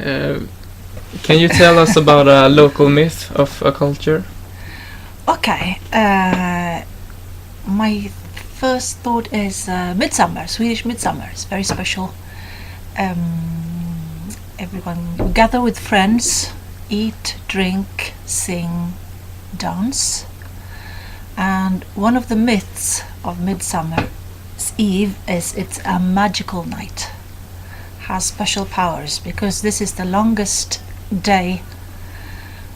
Can you tell us about a local myth of a culture? Okay, my first thought is midsummer, Swedish midsummer. It's very special. Everyone gather with friends, eat, drink, sing, dance. And one of the myths of Midsummer's Eve is it's a magical night. Has special powers because this is the longest day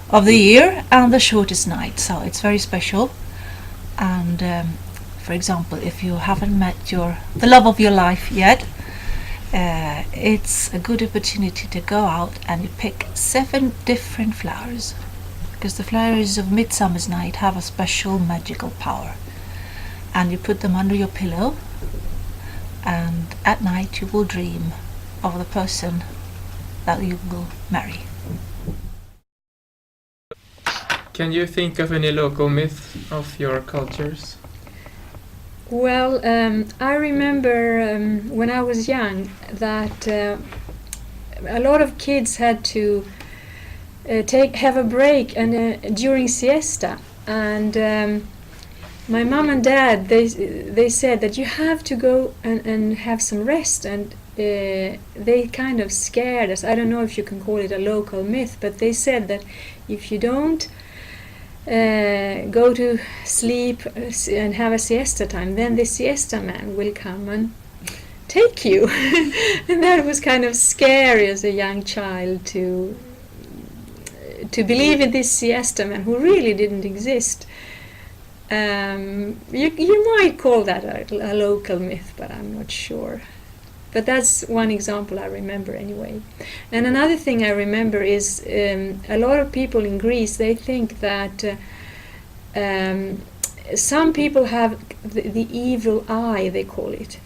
of the year and the shortest night, so it's very special. And for example, if you haven't met the love of your life yet, it's a good opportunity to go out and you pick 7 different flowers, because the flowers of Midsummer's Night have a special magical power, and you put them under your pillow, and at night you will dream of the person that you will marry. Can you think of any local myth of your cultures? Well, I remember when I was young that a lot of kids had to have a break and during siesta, and my mom and dad they said that you have to go and have some rest, and they kind of scared us. I don't know if you can call it a local myth, but they said that if you don't go to sleep and have a siesta time, then the siesta man will come and take you. And that was kind of scary as a young child to believe in this siesta man who really didn't exist. You might call that a local myth, but I'm not sure. But that's one example I remember anyway. And another thing I remember is a lot of people in Greece, they think that some people have the evil eye, they call it.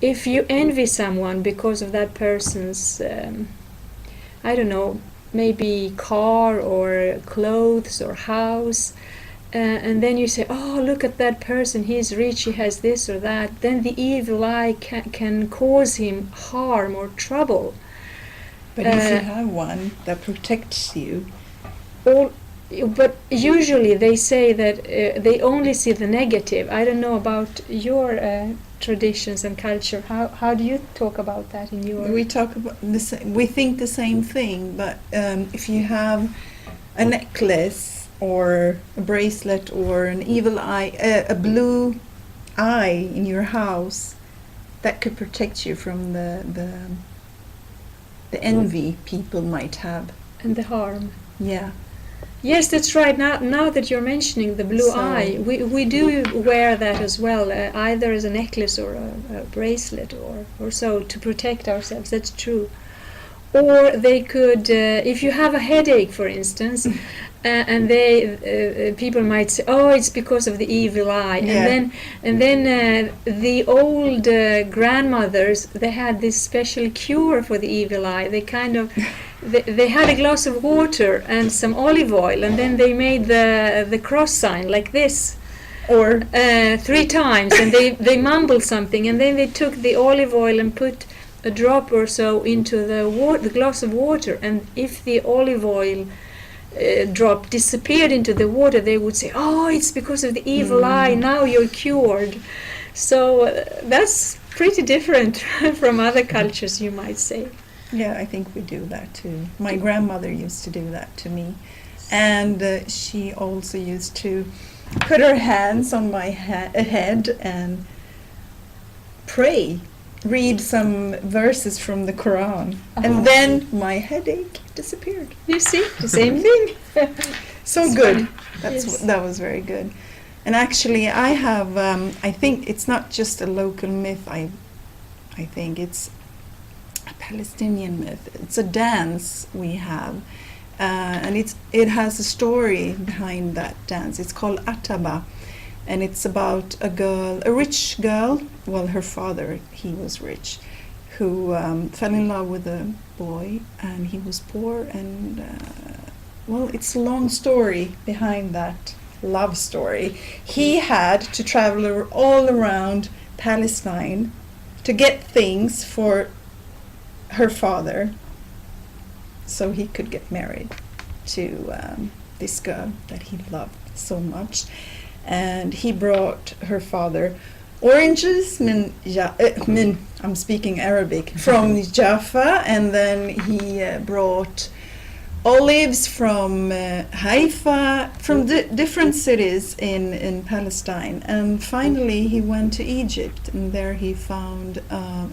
If you envy someone because of that person's, I don't know, maybe car or clothes or house, and then you say, oh, look at that person, he's rich, he has this or that, then the evil eye can cause him harm or trouble. But if you have one that protects you... But usually they say that they only see the negative. I don't know about your traditions and culture. How do you talk about that in your... We talk about we think the same thing, but if you have a necklace or a bracelet or an evil eye, a blue eye in your house, that could protect you from the envy people might have. And the harm. Yeah. Yes, that's right. Now that you're mentioning the blue eye, we do wear that as well, either as a necklace or a bracelet or so, to protect ourselves. That's true. Or they could, if you have a headache, for instance, and people might say, "Oh, it's because of the evil eye." Yeah. And then the old grandmothers, they had this special cure for the evil eye. They kind of they had a glass of water and some olive oil, and then they made the cross sign like this, or 3 times, and they mumbled something, and then they took the olive oil and put a drop or so into the glass of water, and if the olive oil drop disappeared into the water, they would say, "Oh, it's because of the evil eye, now you're cured." So that's pretty different from other cultures, you might say. Yeah, I think we do that too. My grandmother used to do that to me, and she also used to put her hands on my head and pray, read some verses from the Quran, and then my headache disappeared. You see, the same thing. So It's good. Yes. That was very good. And actually, I have. I think it's not just a local myth. I think it's a Palestinian myth. It's a dance we have, and it has a story behind that dance. It's called Ataba, and it's about a rich girl. Well, her father, he was rich, who fell in love with a boy, and he was poor. And well, it's a long story behind that love story. He had to travel all around Palestine to get things for her father, so he could get married to this girl that he loved so much. And he brought her father oranges, I'm speaking Arabic, from Jaffa, and then he brought olives from Haifa, from different cities in Palestine. And finally he went to Egypt, and there he found,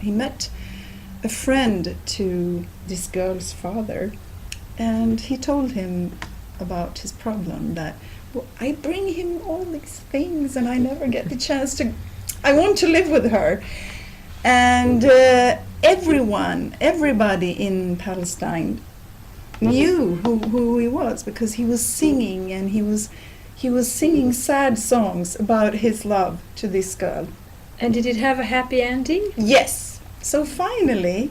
he met a friend to this girl's father, and he told him about his problem, that, well, I bring him all these things and I never get the chance to, I want to live with her. And everybody in Palestine knew who he was, because he was singing, and he was singing sad songs about his love to this girl. And did it have a happy ending? Yes. So finally,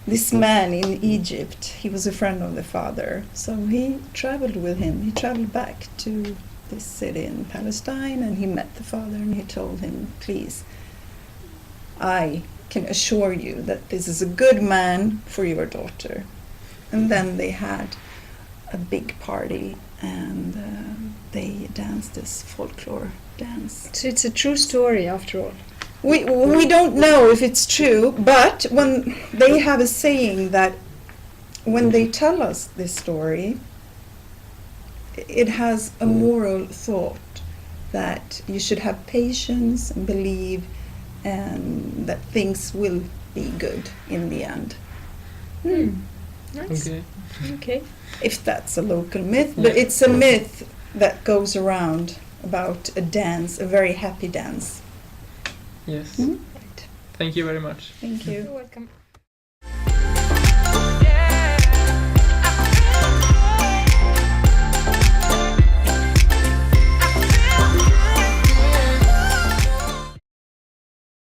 this man in Egypt, he was a friend of the father, so he traveled with him. He traveled back to this city in Palestine, and he met the father, and he told him, please, I can assure you that this is a good man for your daughter. And then they had a big party, and they danced this folklore dance. So it's a true story after all. We don't know if it's true, but when they have a saying that when they tell us this story, it has a moral thought that you should have patience and believe, and that things will be good in the end. Nice. Okay. Okay. If that's a local myth, but it's a myth that goes around about a dance, a very happy dance. Yes. Mhm. Right. Thank you very much. Thank you. You're welcome.